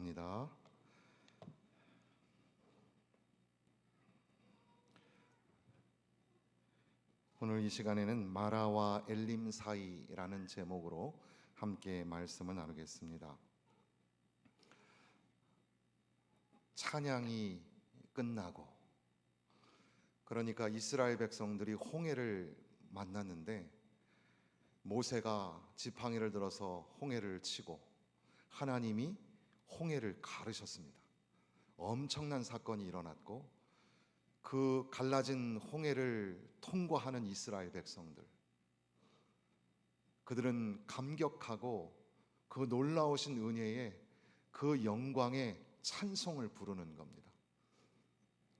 합니다. 오늘 이 시간에는 마라와 엘림 사이라는 제목으로 함께 말씀을 나누겠습니다. 찬양이 끝나고, 그러니까 이스라엘 백성들이 홍해를 만났는데 모세가 지팡이를 들어서 홍해를 치고 하나님이 홍해를 가르셨습니다. 엄청난 사건이 일어났고, 그 갈라진 홍해를 통과하는 이스라엘 백성들, 그들은 감격하고 그 놀라우신 은혜에, 그 영광에 찬송을 부르는 겁니다.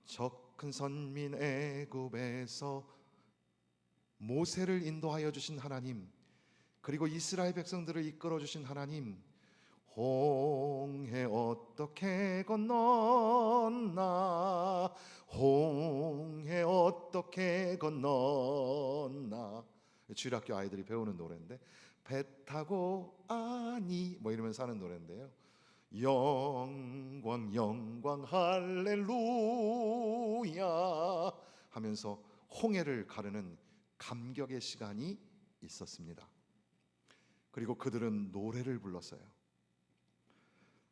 저 큰 선민 애굽에서 모세를 인도하여 주신 하나님, 그리고 이스라엘 백성들을 이끌어 주신 하나님, 홍해 어떻게 건넜나, 홍해 어떻게 건넜나. 주일학교 아이들이 배우는 노래인데, 배 타고 아니 뭐 이러면서 하는 노래인데요, 영광 영광 할렐루야 하면서 홍해를 가르는 감격의 시간이 있었습니다. 그리고 그들은 노래를 불렀어요.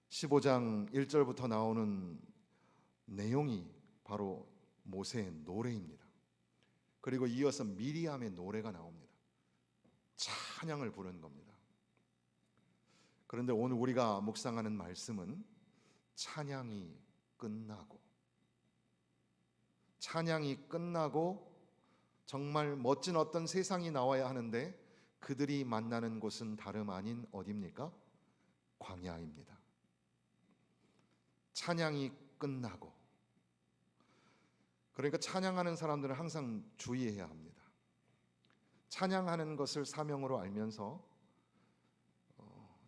15장 1절부터 나오는 내용이 바로 모세의 노래입니다. 그리고 이어서 미리암의 노래가 나옵니다. 찬양을 부르는 겁니다. 그런데 오늘 우리가 묵상하는 말씀은 찬양이 끝나고 정말 멋진 어떤 세상이 나와야 하는데, 그들이 만나는 곳은 다름 아닌 어디입니까? 광야입니다. 찬양이 끝나고, 그러니까 찬양하는 사람들은 항상 주의해야 합니다. 찬양하는 것을 사명으로 알면서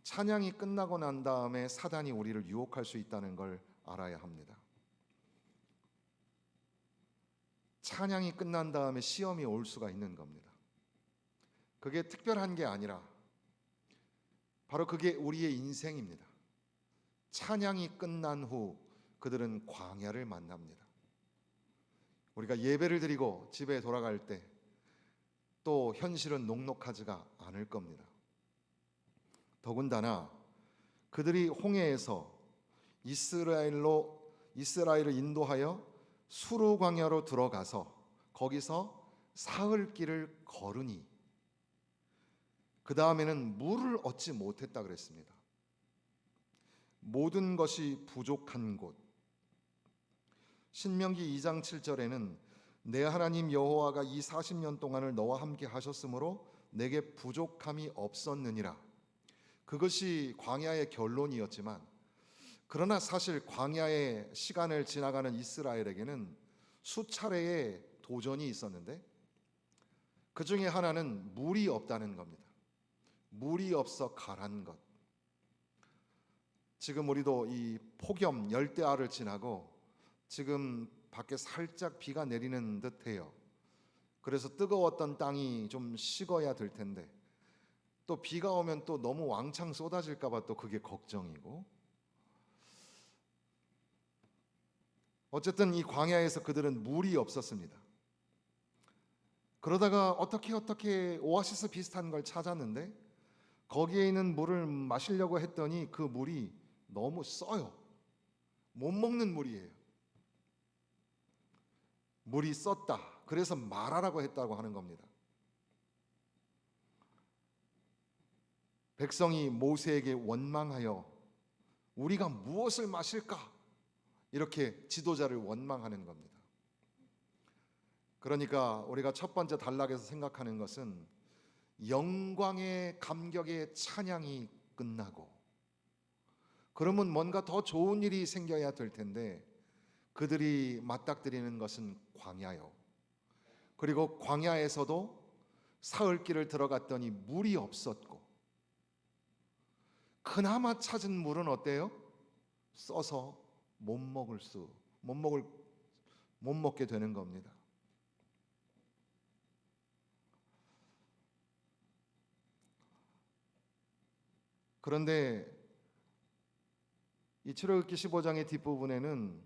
찬양이 끝나고 난 다음에 사단이 우리를 유혹할 수 있다는 걸 알아야 합니다. 찬양이 끝난 다음에 시험이 올 수가 있는 겁니다. 그게 특별한 게 아니라 바로 그게 우리의 인생입니다. 찬양이 끝난 후 그들은 광야를 만납니다. 우리가 예배를 드리고 집에 돌아갈 때 또 현실은 녹록하지가 않을 겁니다. 더군다나 그들이 홍해에서 이스라엘을 인도하여 수르 광야로 들어가서 거기서 사흘 길을 걸으니 그 다음에는 물을 얻지 못했다 그랬습니다. 모든 것이 부족한 곳. 신명기 2장 7절에는 내 하나님 여호와가 이 40년 동안을 너와 함께 하셨으므로 내게 부족함이 없었느니라. 그것이 광야의 결론이었지만, 그러나 사실 광야의 시간을 지나가는 이스라엘에게는 수차례의 도전이 있었는데, 그 중에 하나는 물이 없다는 겁니다. 물이 없어 가란 것. 지금 우리도 이 폭염 열대야를 지나고 지금 밖에 살짝 비가 내리는 듯해요. 그래서 뜨거웠던 땅이 좀 식어야 될 텐데, 또 비가 오면 또 너무 왕창 쏟아질까 봐 또 그게 걱정이고, 어쨌든 이 광야에서 그들은 물이 없었습니다. 그러다가 어떻게 오아시스 비슷한 걸 찾았는데, 거기에 있는 물을 마시려고 했더니 그 물이 너무 써요. 못 먹는 물이에요. 물이 썼다. 그래서 말하라고 했다고 하는 겁니다. 백성이 모세에게 원망하여 우리가 무엇을 마실까? 이렇게 지도자를 원망하는 겁니다. 그러니까 우리가 첫 번째 단락에서 생각하는 것은 영광의 감격의 찬양이 끝나고, 그러면 뭔가 더 좋은 일이 생겨야 될 텐데 그들이 맞닥뜨리는 것은 광야요. 그리고 광야에서도 사흘길을 들어갔더니 물이 없었고, 그나마 찾은 물은 어때요? 써서 못 먹게 되는 겁니다. 그런데 이 출애굽기 15장의 뒷부분에는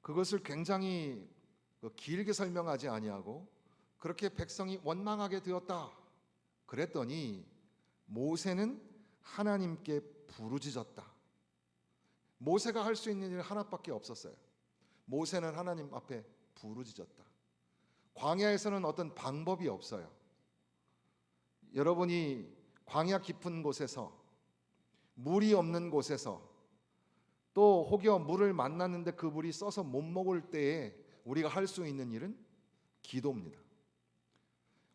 그것을 굉장히 길게 설명하지 아니하고 그렇게 백성이 원망하게 되었다 그랬더니 모세는 하나님께 부르짖었다. 모세가 할 수 있는 일 하나밖에 없었어요. 모세는 하나님 앞에 부르짖었다. 광야에서는 어떤 방법이 없어요. 여러분이 광야 깊은 곳에서, 물이 없는 곳에서, 또 혹여 물을 만났는데 그 물이 써서 못 먹을 때에 우리가 할 수 있는 일은 기도입니다.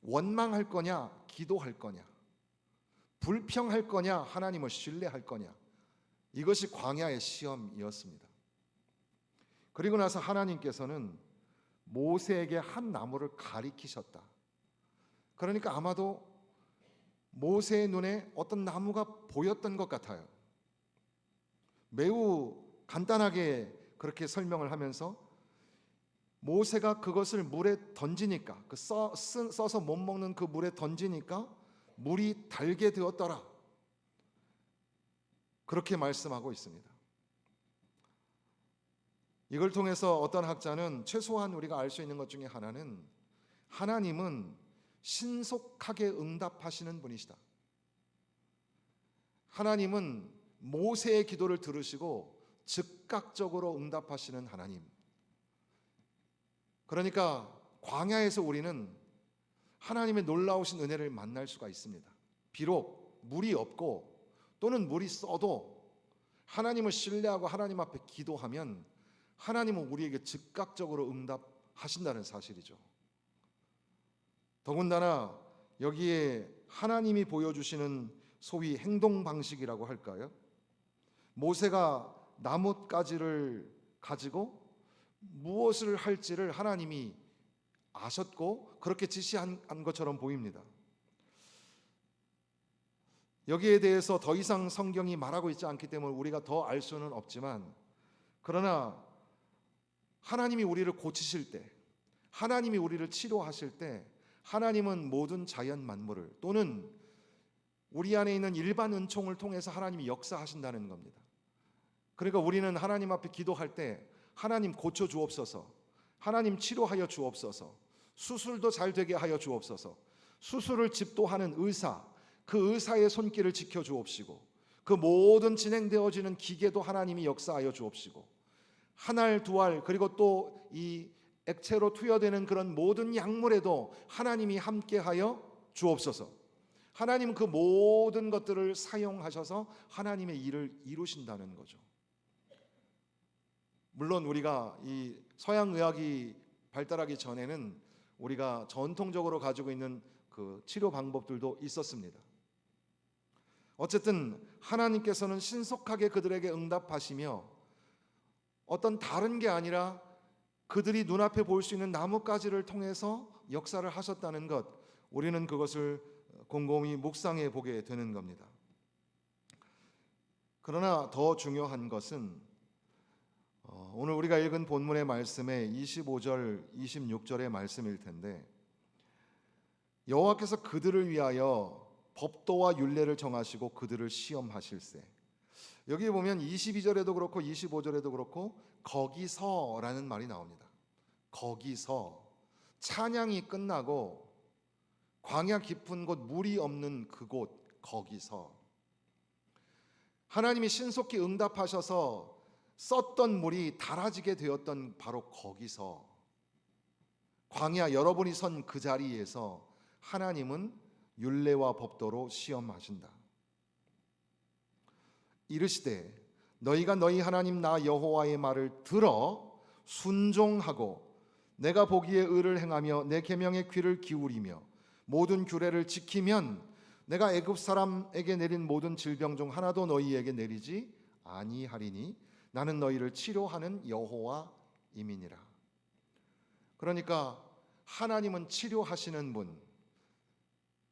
원망할 거냐, 기도할 거냐, 불평할 거냐, 하나님을 신뢰할 거냐, 이것이 광야의 시험이었습니다. 그리고 나서 하나님께서는 모세에게 한 나무를 가리키셨다. 그러니까 아마도 모세의 눈에 어떤 나무가 보였던 것 같아요. 매우 간단하게 그렇게 설명을 하면서 모세가 그것을 물에 던지니까, 써서 못 먹는 그 물에 던지니까 물이 달게 되었더라, 그렇게 말씀하고 있습니다. 이걸 통해서 어떤 학자는 최소한 우리가 알 수 있는 것 중에 하나는 하나님은 신속하게 응답하시는 분이시다. 하나님은 모세의 기도를 들으시고 즉각적으로 응답하시는 하나님. 그러니까 광야에서 우리는 하나님의 놀라우신 은혜를 만날 수가 있습니다. 비록 물이 없고 또는 물이 써도 하나님을 신뢰하고 하나님 앞에 기도하면 하나님은 우리에게 즉각적으로 응답하신다는 사실이죠. 더군다나 여기에 하나님이 보여주시는 소위 행동 방식이라고 할까요? 모세가 나뭇가지를 가지고 무엇을 할지를 하나님이 아셨고 그렇게 지시한 것처럼 보입니다. 여기에 대해서 더 이상 성경이 말하고 있지 않기 때문에 우리가 더 알 수는 없지만, 그러나 하나님이 우리를 고치실 때, 하나님이 우리를 치료하실 때 하나님은 모든 자연 만물을 또는 우리 안에 있는 일반 은총을 통해서 하나님이 역사하신다는 겁니다. 그러니까 우리는 하나님 앞에 기도할 때 하나님 고쳐 주옵소서, 하나님 치료하여 주옵소서, 수술도 잘 되게 하여 주옵소서, 수술을 집도하는 의사, 그 의사의 손길을 지켜 주옵시고, 그 모든 진행되어지는 기계도 하나님이 역사하여 주옵시고, 한 알 두 알 그리고 또 이 액체로 투여되는 그런 모든 약물에도 하나님이 함께하여 주옵소서. 하나님은 그 모든 것들을 사용하셔서 하나님의 일을 이루신다는 거죠. 물론 우리가 이 서양 의학이 발달하기 전에는 우리가 전통적으로 가지고 있는 그 치료 방법들도 있었습니다. 어쨌든 하나님께서는 신속하게 그들에게 응답하시며 어떤 다른 게 아니라 그들이 눈앞에 볼 수 있는 나뭇가지를 통해서 역사를 하셨다는 것, 우리는 그것을 곰곰이 묵상해 보게 되는 겁니다. 그러나 더 중요한 것은 오늘 우리가 읽은 본문의 말씀의 25절, 26절의 말씀일 텐데, 여호와께서 그들을 위하여 법도와 율례를 정하시고 그들을 시험하실세. 여기 보면 22절에도 그렇고 25절에도 그렇고 거기서라는 말이 나옵니다. 거기서, 찬양이 끝나고 광야 깊은 곳, 물이 없는 그곳, 거기서 하나님이 신속히 응답하셔서 썼던 물이 달아지게 되었던 바로 거기서, 광야 여러분이 선 그 자리에서 하나님은 율례와 법도로 시험하신다. 이르시되 너희가 너희 하나님 나 여호와의 말을 들어 순종하고 내가 보기에 의를 행하며 내 계명에 귀를 기울이며 모든 규례를 지키면 내가 애굽 사람에게 내린 모든 질병 중 하나도 너희에게 내리지 아니하리니 나는 너희를 치료하는 여호와임이니라. 그러니까 하나님은 치료하시는 분.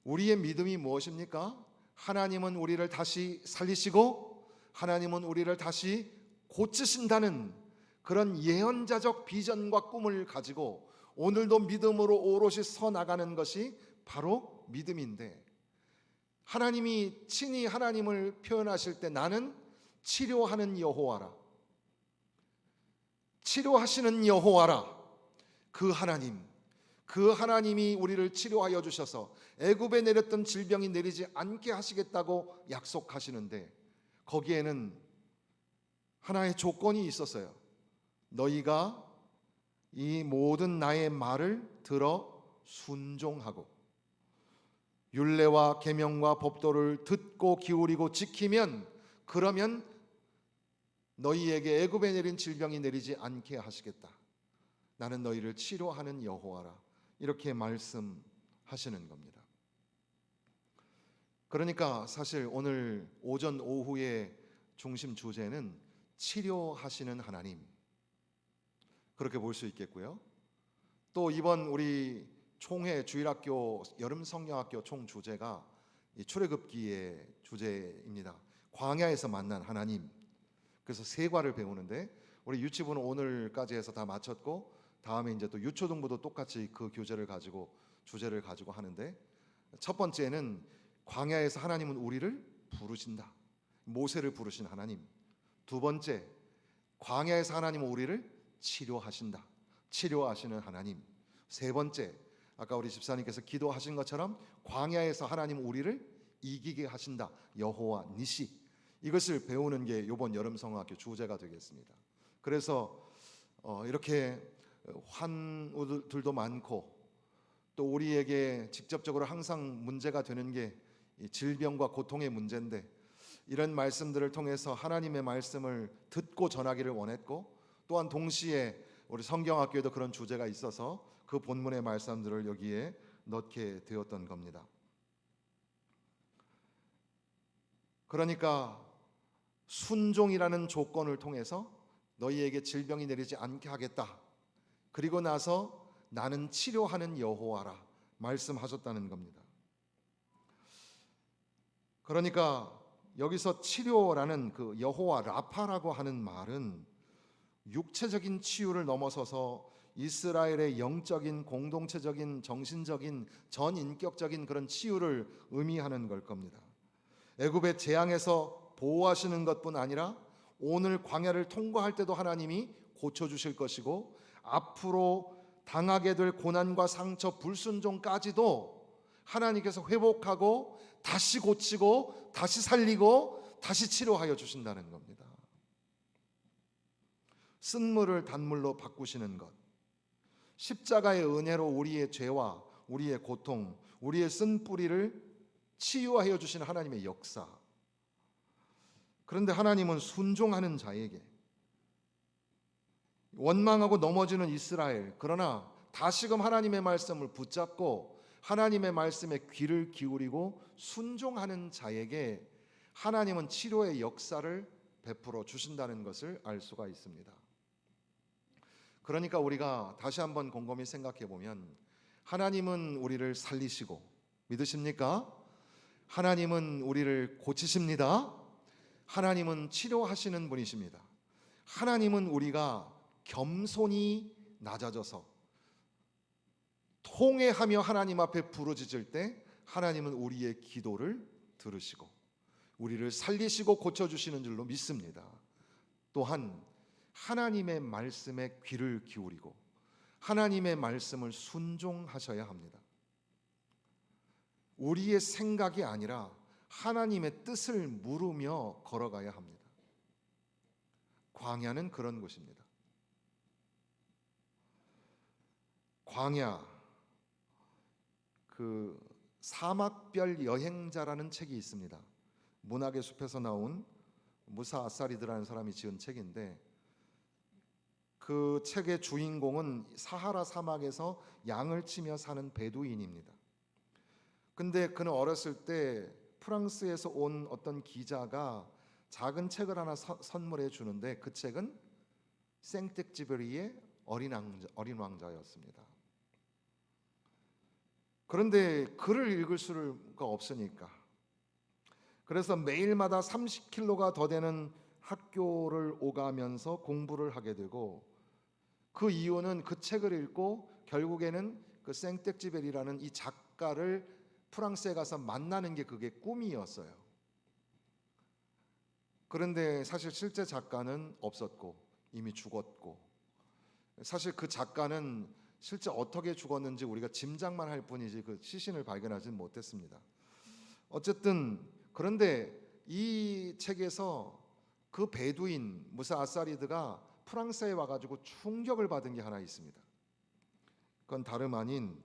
우리의 믿음이 무엇입니까? 하나님은 우리를 다시 살리시고 하나님은 우리를 다시 고치신다는 그런 예언자적 비전과 꿈을 가지고 오늘도 믿음으로 오롯이 서 나가는 것이 바로 믿음인데, 하나님이 친히 하나님을 표현하실 때 나는 치료하는 여호와라. 치료하시는 여호와라. 그 하나님이 우리를 치료하여 주셔서 애굽에 내렸던 질병이 내리지 않게 하시겠다고 약속하시는데, 거기에는 하나의 조건이 있었어요. 너희가 이 모든 나의 말을 들어 순종하고 율례와 계명과 법도를 듣고 기울이고 지키면, 그러면 너희에게 애굽에 내린 질병이 내리지 않게 하시겠다. 나는 너희를 치료하는 여호와라. 이렇게 말씀하시는 겁니다. 그러니까 사실 오늘 오전 오후의 중심 주제는 치료하시는 하나님, 그렇게 볼 수 있겠고요. 또 이번 우리 총회 주일학교 여름 성경학교 총 주제가 이 출애굽기의 주제입니다. 광야에서 만난 하나님. 그래서 세 과를 배우는데, 우리 유치부는 오늘까지 해서 다 마쳤고, 다음에 이제 또 유초등부도 똑같이 그 교재를 가지고 주제를 가지고 하는데, 첫 번째는 광야에서 하나님은 우리를 부르신다. 모세를 부르신 하나님. 두 번째, 광야에서 하나님은 우리를 치료하신다. 치료하시는 하나님. 세 번째, 아까 우리 집사님께서 기도하신 것처럼 광야에서 하나님은 우리를 이기게 하신다. 여호와 니시. 이것을 배우는 게 이번 여름 성학교 주제가 되겠습니다. 그래서 이렇게 환우들도 많고, 또 우리에게 직접적으로 항상 문제가 되는 게 질병과 고통의 문제인데, 이런 말씀들을 통해서 하나님의 말씀을 듣고 전하기를 원했고, 또한 동시에 우리 성경학교에도 그런 주제가 있어서 그 본문의 말씀들을 여기에 넣게 되었던 겁니다. 그러니까 순종이라는 조건을 통해서 너희에게 질병이 내리지 않게 하겠다. 그리고 나서 나는 치료하는 여호와라 말씀하셨다는 겁니다. 그러니까 여기서 치료라는 그 여호와 라파라고 하는 말은 육체적인 치유를 넘어서서 이스라엘의 영적인, 공동체적인, 정신적인, 전인격적인 그런 치유를 의미하는 걸 겁니다. 애굽의 재앙에서 보호하시는 것뿐 아니라 오늘 광야를 통과할 때도 하나님이 고쳐주실 것이고, 앞으로 당하게 될 고난과 상처, 불순종까지도 하나님께서 회복하고 다시 고치고 다시 살리고 다시 치료하여 주신다는 겁니다. 쓴물을 단물로 바꾸시는 것, 십자가의 은혜로 우리의 죄와 우리의 고통, 우리의 쓴 뿌리를 치유하여 주시는 하나님의 역사. 그런데 하나님은 순종하는 자에게, 원망하고 넘어지는 이스라엘, 그러나 다시금 하나님의 말씀을 붙잡고 하나님의 말씀에 귀를 기울이고 순종하는 자에게 하나님은 치료의 역사를 베풀어 주신다는 것을 알 수가 있습니다. 그러니까 우리가 다시 한번 곰곰이 생각해 보면, 하나님은 우리를 살리시고, 믿으십니까? 하나님은 우리를 고치십니다. 하나님은 치료하시는 분이십니다. 하나님은 우리가 겸손히 낮아져서 통회하며 하나님 앞에 부르짖을 때 하나님은 우리의 기도를 들으시고 우리를 살리시고 고쳐주시는 줄로 믿습니다. 또한 하나님의 말씀에 귀를 기울이고 하나님의 말씀을 순종하셔야 합니다. 우리의 생각이 아니라 하나님의 뜻을 물으며 걸어가야 합니다. 광야는 그런 곳입니다. 광야, 그 사막별 여행자라는 책이 있습니다. 문학의 숲에서 나온 무사 아사리드라는 사람이 지은 책인데, 그 책의 주인공은 사하라 사막에서 양을 치며 사는 베두인입니다. 근데 그는 어렸을 때 프랑스에서 온 어떤 기자가 작은 책을 하나 선물해 주는데, 그 책은 생텍쥐베리의 어린 왕자였습니다. 그런데 글을 읽을 수가 없으니까, 그래서 매일마다 30km가 더 되는 학교를 오가면서 공부를 하게 되고, 그 이유는 그 책을 읽고 결국에는 그 생텍쥐베리라는 이 작가를 프랑스에 가서 만나는 게 그게 꿈이었어요. 그런데 사실 실제 작가는 없었고 이미 죽었고, 사실 그 작가는 실제 어떻게 죽었는지 우리가 짐작만 할 뿐이지 그 시신을 발견하지는 못했습니다. 어쨌든 그런데 이 책에서 그 베두인 무사 아사리드가 프랑스에 와가지고 충격을 받은 게 하나 있습니다. 그건 다름 아닌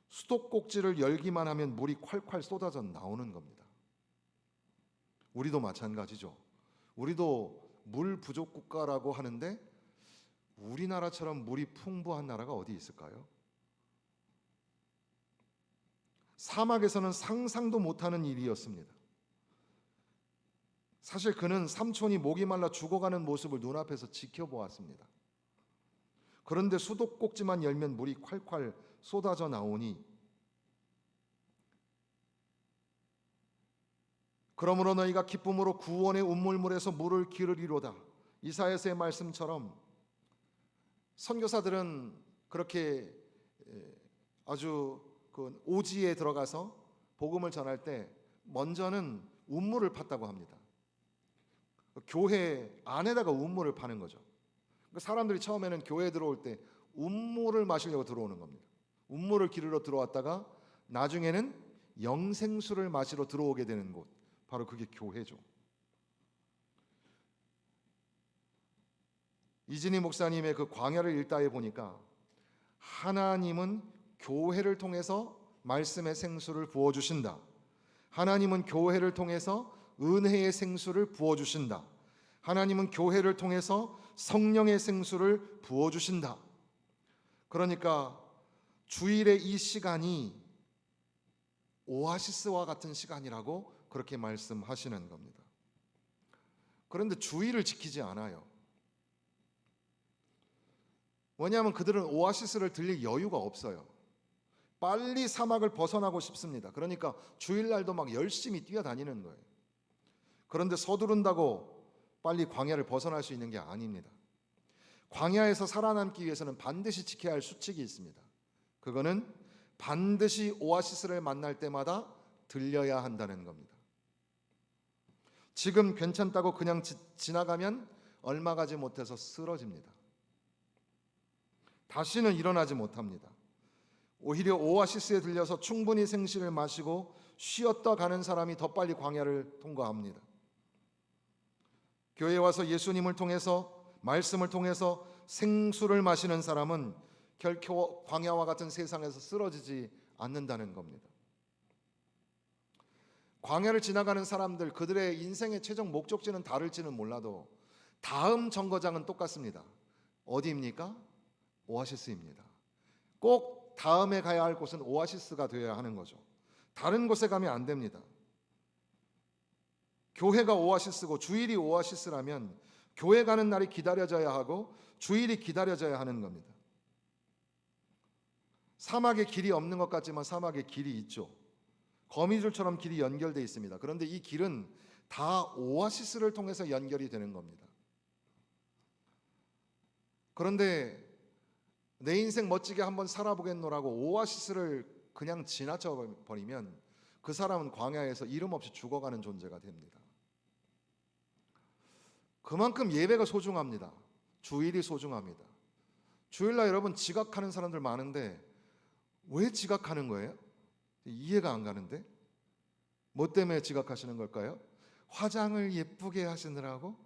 수도꼭지를 열기만 하면 물이 콸콸 쏟아져 나오는 겁니다. 우리도 마찬가지죠. 우리도 물 부족 국가라고 하는데 우리나라처럼 물이 풍부한 나라가 어디 있을까요? 사막에서는 상상도 못하는 일이었습니다. 사실 그는 삼촌이 목이 말라 죽어가는 모습을 눈앞에서 지켜보았습니다. 그런데 수도꼭지만 열면 물이 콸콸 쏟아져 나오니, 그러므로 너희가 기쁨으로 구원의 운물물에서 물을 기르리로다. 이사야서의 말씀처럼 선교사들은 그렇게 아주 그 오지에 들어가서 복음을 전할 때 먼저는 운물을 팠다고 합니다. 교회 안에다가 운물을 파는 거죠. 사람들이 처음에는 교회에 들어올 때 운물을 마시려고 들어오는 겁니다. 운물을 기르러 들어왔다가 나중에는 영생수를 마시러 들어오게 되는 곳, 바로 그게 교회죠. 이진희 목사님의 그 광야를 읽다에 보니까 하나님은 교회를 통해서 말씀의 생수를 부어주신다. 하나님은 교회를 통해서 은혜의 생수를 부어주신다. 하나님은 교회를 통해서 성령의 생수를 부어주신다. 그러니까 주일의 이 시간이 오아시스와 같은 시간이라고 그렇게 말씀하시는 겁니다. 그런데 주일을 지키지 않아요. 왜냐하면 그들은 오아시스를 들릴 여유가 없어요. 빨리 사막을 벗어나고 싶습니다. 그러니까 주일날도 막 열심히 뛰어다니는 거예요. 그런데 서두른다고 빨리 광야를 벗어날 수 있는 게 아닙니다. 광야에서 살아남기 위해서는 반드시 지켜야 할 수칙이 있습니다. 그거는 반드시 오아시스를 만날 때마다 들려야 한다는 겁니다. 지금 괜찮다고 그냥 지나가면 얼마 가지 못해서 쓰러집니다. 다시는 일어나지 못합니다. 오히려 오아시스에 들려서 충분히 생수를 마시고 쉬었다 가는 사람이 더 빨리 광야를 통과합니다. 교회에 와서 예수님을 통해서, 말씀을 통해서 생수를 마시는 사람은 결코 광야와 같은 세상에서 쓰러지지 않는다는 겁니다. 광야를 지나가는 사람들, 그들의 인생의 최종 목적지는 다를지는 몰라도 다음 정거장은 똑같습니다. 어디입니까? 오아시스입니다. 꼭 다음에 가야 할 곳은 오아시스가 되어야 하는 거죠. 다른 곳에 가면 안 됩니다. 교회가 오아시스고 주일이 오아시스라면 교회 가는 날이 기다려져야 하고 주일이 기다려져야 하는 겁니다. 사막에 길이 없는 것 같지만 사막에 길이 있죠. 거미줄처럼 길이 연결되어 있습니다. 그런데 이 길은 다 오아시스를 통해서 연결이 되는 겁니다. 그런데 내 인생 멋지게 한번 살아보겠노라고 오아시스를 그냥 지나쳐 버리면 그 사람은 광야에서 이름 없이 죽어가는 존재가 됩니다. 그만큼 예배가 소중합니다. 주일이 소중합니다. 주일날 여러분 지각하는 사람들 많은데 왜 지각하는 거예요? 이해가 안 가는데. 뭐 때문에 지각하시는 걸까요? 화장을 예쁘게 하시느라고?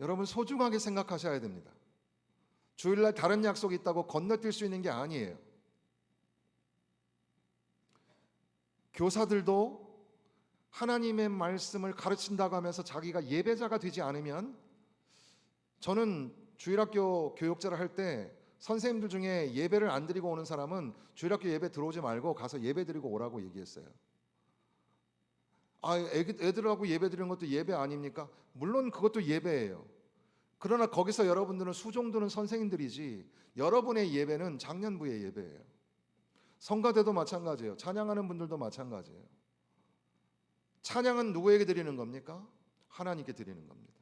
여러분 소중하게 생각하셔야 됩니다. 주일날 다른 약속이 있다고 건너뛸 수 있는 게 아니에요. 교사들도 하나님의 말씀을 가르친다고 하면서 자기가 예배자가 되지 않으면, 저는 주일학교 교육자를 할 때 선생님들 중에 예배를 안 드리고 오는 사람은 주일학교 예배 들어오지 말고 가서 예배 드리고 오라고 얘기했어요. 애들하고 예배 드리는 것도 예배 아닙니까? 물론 그것도 예배예요. 그러나 거기서 여러분들은 수종드는 선생님들이지 여러분의 예배는 장년부의 예배예요. 성가대도 마찬가지예요. 찬양하는 분들도 마찬가지예요. 찬양은 누구에게 드리는 겁니까? 하나님께 드리는 겁니다.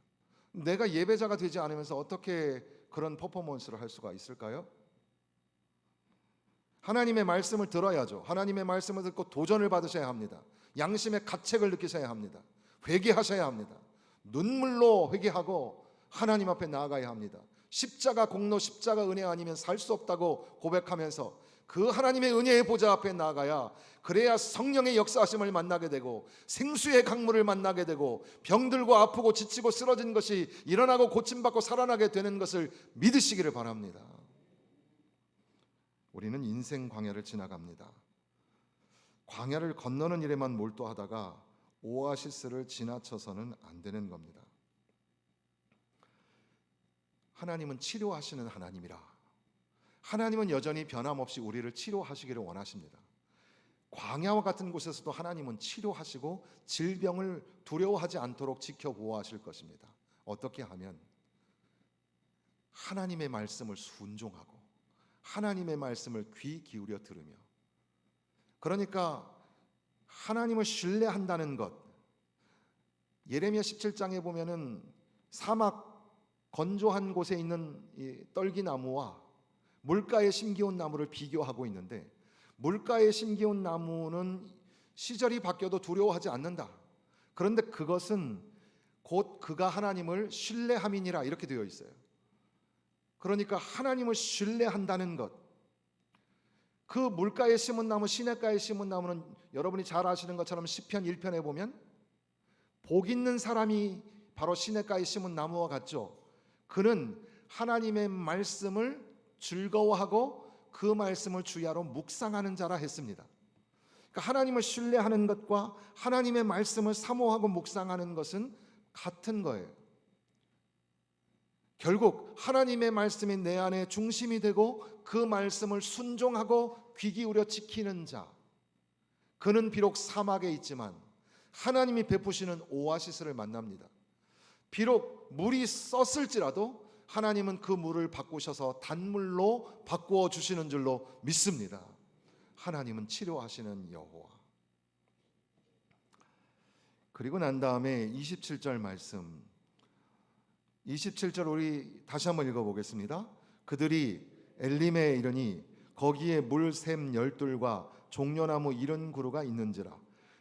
내가 예배자가 되지 않으면서 어떻게 그런 퍼포먼스를 할 수가 있을까요? 하나님의 말씀을 들어야죠. 하나님의 말씀을 듣고 도전을 받으셔야 합니다. 양심의 가책을 느끼셔야 합니다. 회개하셔야 합니다. 눈물로 회개하고 하나님 앞에 나아가야 합니다. 십자가 공로, 십자가 은혜 아니면 살 수 없다고 고백하면서 그 하나님의 은혜의 보좌 앞에 나아가야, 그래야 성령의 역사하심을 만나게 되고 생수의 강물을 만나게 되고 병들고 아프고 지치고 쓰러진 것이 일어나고 고침받고 살아나게 되는 것을 믿으시기를 바랍니다. 우리는 인생 광야를 지나갑니다. 광야를 건너는 일에만 몰두하다가 오아시스를 지나쳐서는 안 되는 겁니다. 하나님은 치료하시는 하나님이라. 하나님은 여전히 변함없이 우리를 치료하시기를 원하십니다. 광야와 같은 곳에서도 하나님은 치료하시고 질병을 두려워하지 않도록 지켜보호하실 것입니다. 어떻게 하면? 하나님의 말씀을 순종하고 하나님의 말씀을 귀 기울여 들으며, 그러니까 하나님을 신뢰한다는 것. 예레미야 17장에 보면은 사막 건조한 곳에 있는 이 떨기나무와 물가에 심기온 나무를 비교하고 있는데, 물가에 심기온 나무는 시절이 바뀌어도 두려워하지 않는다. 그런데 그것은 곧 그가 하나님을 신뢰함이니라 이렇게 되어 있어요. 그러니까 하나님을 신뢰한다는 것. 그 물가에 심은 나무, 시냇가에 심은 나무는 여러분이 잘 아시는 것처럼 시편 1편에 보면 복 있는 사람이 바로 시냇가에 심은 나무와 같죠. 그는 하나님의 말씀을 즐거워하고 그 말씀을 주야로 묵상하는 자라 했습니다. 그러니까 하나님을 신뢰하는 것과 하나님의 말씀을 사모하고 묵상하는 것은 같은 거예요. 결국 하나님의 말씀이 내 안에 중심이 되고 그 말씀을 순종하고 귀 기울여 지키는 자, 그는 비록 사막에 있지만 하나님이 베푸시는 오아시스를 만납니다. 비록 물이 썼을지라도 하나님은 그 물을 바꾸셔서 단물로 바꾸어 주시는 줄로 믿습니다. 하나님은 치료하시는 여호와. 그리고 난 다음에 27절 말씀, 27절 우리 다시 한번 읽어보겠습니다. 그들이 엘림에 이르니 거기에 물샘 열둘과 종려나무 70그루가 있는지라.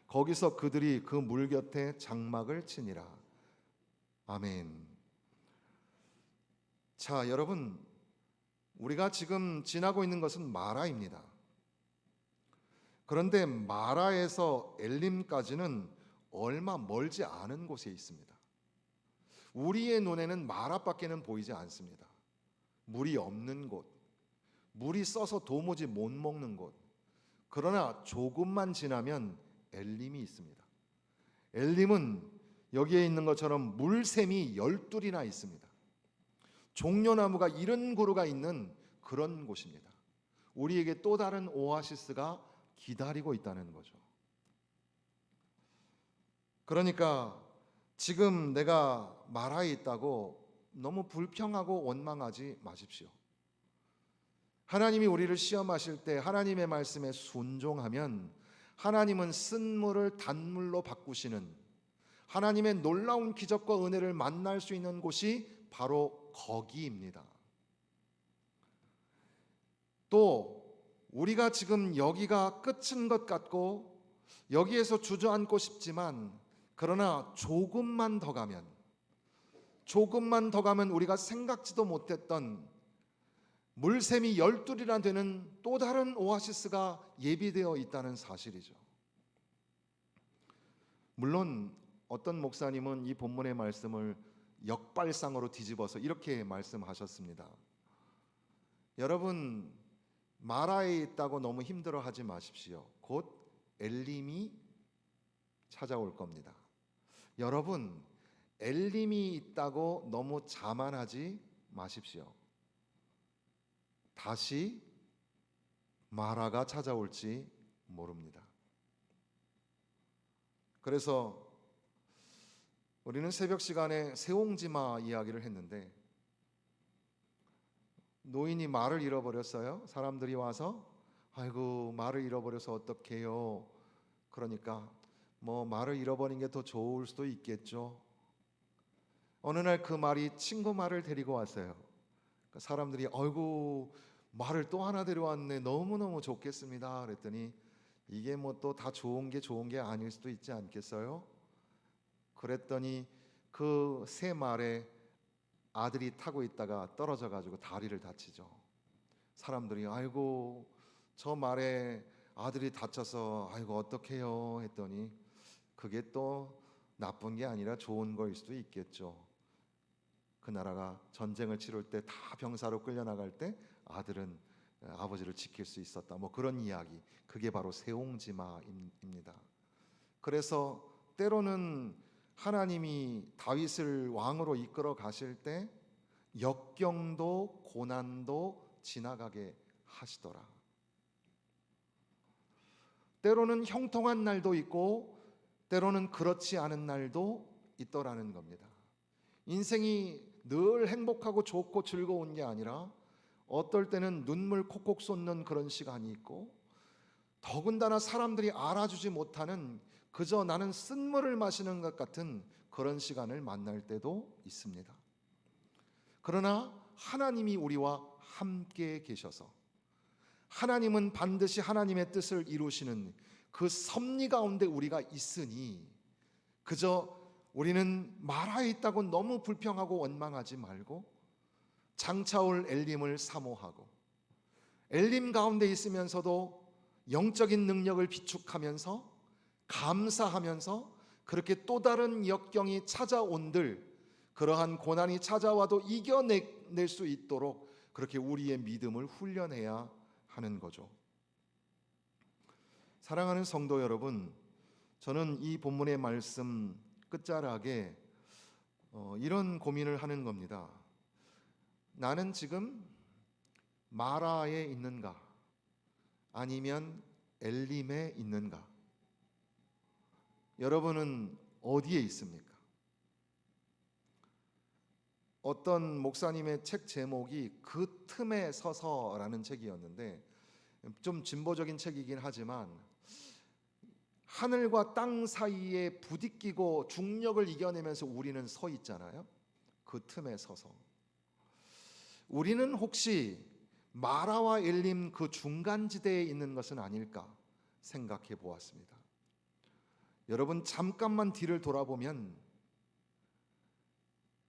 거기서 그들이 그 물 곁에 장막을 치니라. 아멘. 자, 여러분, 우리가 지금 지나고 있는 것은 마라입니다. 그런데 마라에서 엘림까지는 얼마 멀지 않은 곳에 있습니다. 우리의 눈에는 마라밖에는 보이지 않습니다. 물이 없는 곳, 물이 써서 도무지 못 먹는 곳. 그러나 조금만 지나면 엘림이 있습니다. 엘림은 여기에 있는 것처럼 물샘이 12이나 있습니다. 종려나무가 70그루가 있는 그런 곳입니다. 우리에게 또 다른 오아시스가 기다리고 있다는 거죠. 그러니까 지금 내가 마라에 있다고 너무 불평하고 원망하지 마십시오. 하나님이 우리를 시험하실 때 하나님의 말씀에 순종하면 하나님은 쓴 물을 단물로 바꾸시는, 하나님의 놀라운 기적과 은혜를 만날 수 있는 곳이 바로 거기입니다. 또 우리가 지금 여기가 끝인 것 같고 여기에서 주저앉고 싶지만, 그러나 조금만 더 가면 우리가 생각지도 못했던 물샘이 12이나 되는 또 다른 오아시스가 예비되어 있다는 사실이죠. 물론 어떤 목사님은 이 본문의 말씀을 역발상으로 뒤집어서 이렇게 말씀하셨습니다. 여러분, 마라에 있다고 너무 힘들어하지 마십시오. 곧 엘림이 찾아올 겁니다. 여러분, 엘림이 있다고 너무 자만하지 마십시오. 다시 마라가 찾아올지 모릅니다. 그래서 우리는 새벽 시간에 새옹지마 이야기를 했는데, 노인이 말을 잃어버렸어요. 사람들이 와서 아이고 말을 잃어버려서 어떡해요. 그러니까 뭐 말을 잃어버린 게 더 좋을 수도 있겠죠. 어느 날 그 말이 친구 말을 데리고 왔어요. 그러니까 사람들이 아이고 말을 또 하나 데려왔네. 너무너무 좋겠습니다. 그랬더니 이게 뭐 또 다 좋은 게 아닐 수도 있지 않겠어요? 그랬더니 그 새 말에 아들이 타고 있다가 떨어져 가지고 다리를 다치죠. 사람들이 아이고 저 말에 아들이 다쳐서 아이고 어떡해요 했더니 그게 또 나쁜 게 아니라 좋은 거일 수도 있겠죠. 그 나라가 전쟁을 치를 때 다 병사로 끌려나갈 때 아들은 아버지를 지킬 수 있었다. 뭐 그런 이야기. 그게 바로 세옹지마입니다. 그래서 때로는 하나님이 다윗을 왕으로 이끌어 가실 때 역경도 고난도 지나가게 하시더라. 때로는 형통한 날도 있고 때로는 그렇지 않은 날도 있더라는 겁니다. 인생이 늘 행복하고 좋고 즐거운 게 아니라 어떨 때는 눈물 콕콕 쏟는 그런 시간이 있고 더군다나 사람들이 알아주지 못하는 그저 나는 쓴물을 마시는 것 같은 그런 시간을 만날 때도 있습니다. 그러나 하나님이 우리와 함께 계셔서 하나님은 반드시 하나님의 뜻을 이루시는 그 섭리 가운데 우리가 있으니 그저 우리는 마라에 있다고 너무 불평하고 원망하지 말고 장차올 엘림을 사모하고 엘림 가운데 있으면서도 영적인 능력을 비축하면서 감사하면서 그렇게 또 다른 역경이 찾아온들 그러한 고난이 찾아와도 이겨낼 수 있도록 그렇게 우리의 믿음을 훈련해야 하는 거죠. 사랑하는 성도 여러분, 저는 이 본문의 말씀 끝자락에 이런 고민을 하는 겁니다. 나는 지금 마라에 있는가 아니면 엘림에 있는가? 여러분은 어디에 있습니까? 어떤 목사님의 책 제목이 그 틈에 서서라는 책이었는데 좀 진보적인 책이긴 하지만 하늘과 땅 사이에 부딪히고 중력을 이겨내면서 우리는 서 있잖아요. 그 틈에 서서 우리는 혹시 마라와 엘림 그 중간지대에 있는 것은 아닐까 생각해 보았습니다. 여러분 잠깐만 뒤를 돌아보면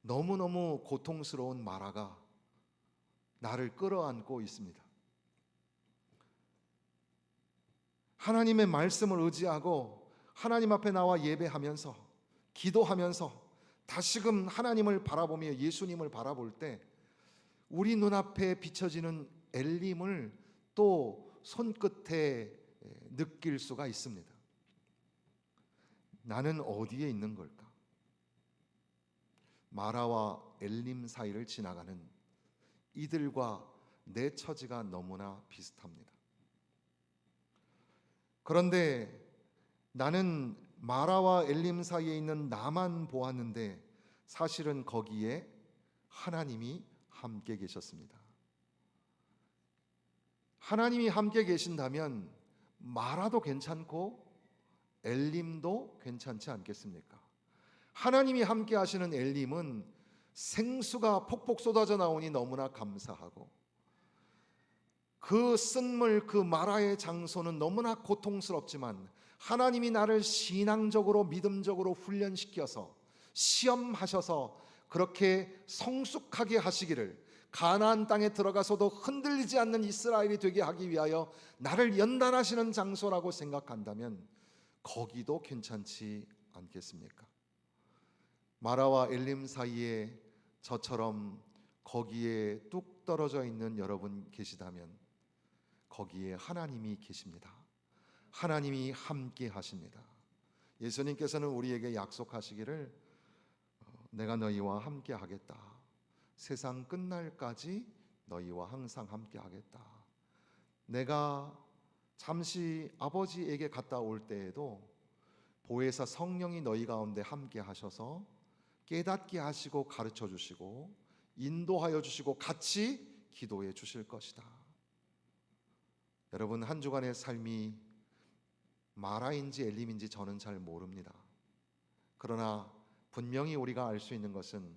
너무너무 고통스러운 마라가 나를 끌어안고 있습니다. 하나님의 말씀을 의지하고 하나님 앞에 나와 예배하면서 기도하면서 다시금 하나님을 바라보며 예수님을 바라볼 때 우리 눈앞에 비춰지는 엘림을 또 손끝에 느낄 수가 있습니다. 나는 어디에 있는 걸까? 마라와 엘림 사이를 지나가는 이들과 내 처지가 너무나 비슷합니다. 그런데 나는 마라와 엘림 사이에 있는 나만 보았는데 사실은 거기에 하나님이 함께 계셨습니다. 하나님이 함께 계신다면 마라도 괜찮고 엘림도 괜찮지 않겠습니까? 하나님이 함께 하시는 엘림은 생수가 폭폭 쏟아져 나오니 너무나 감사하고 그 쓴물 그 마라의 장소는 너무나 고통스럽지만 하나님이 나를 신앙적으로 믿음적으로 훈련시켜서 시험하셔서 그렇게 성숙하게 하시기를 가나안 땅에 들어가서도 흔들리지 않는 이스라엘이 되게 하기 위하여 나를 연단하시는 장소라고 생각한다면 거기도 괜찮지 않겠습니까? 마라와 엘림 사이에 저처럼 거기에 뚝 떨어져 있는 여러분 계시다면 거기에 하나님이 계십니다. 하나님이 함께 하십니다. 예수님께서는 우리에게 약속하시기를 내가 너희와 함께 하겠다. 세상 끝날까지 너희와 항상 함께 하겠다. 내가 잠시 아버지에게 갔다 올 때에도 보혜사 성령이 너희 가운데 함께 하셔서 깨닫게 하시고 가르쳐 주시고 인도하여 주시고 같이 기도해 주실 것이다. 여러분 한 주간의 삶이 마라인지 엘림인지 저는 잘 모릅니다. 그러나 분명히 우리가 알 수 있는 것은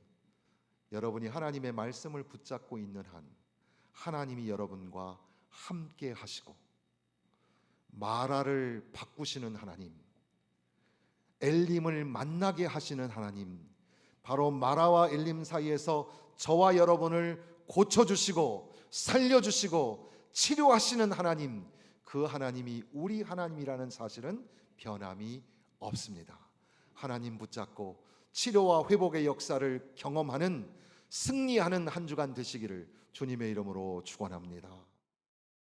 여러분이 하나님의 말씀을 붙잡고 있는 한 하나님이 여러분과 함께 하시고 마라를 바꾸시는 하나님, 엘림을 만나게 하시는 하나님, 바로 마라와 엘림 사이에서 저와 여러분을 고쳐주시고 살려주시고 치료하시는 하나님, 그 하나님이 우리 하나님이라는 사실은 변함이 없습니다. 하나님 붙잡고 치료와 회복의 역사를 경험하는 승리하는 한 주간 되시기를 주님의 이름으로 축원합니다.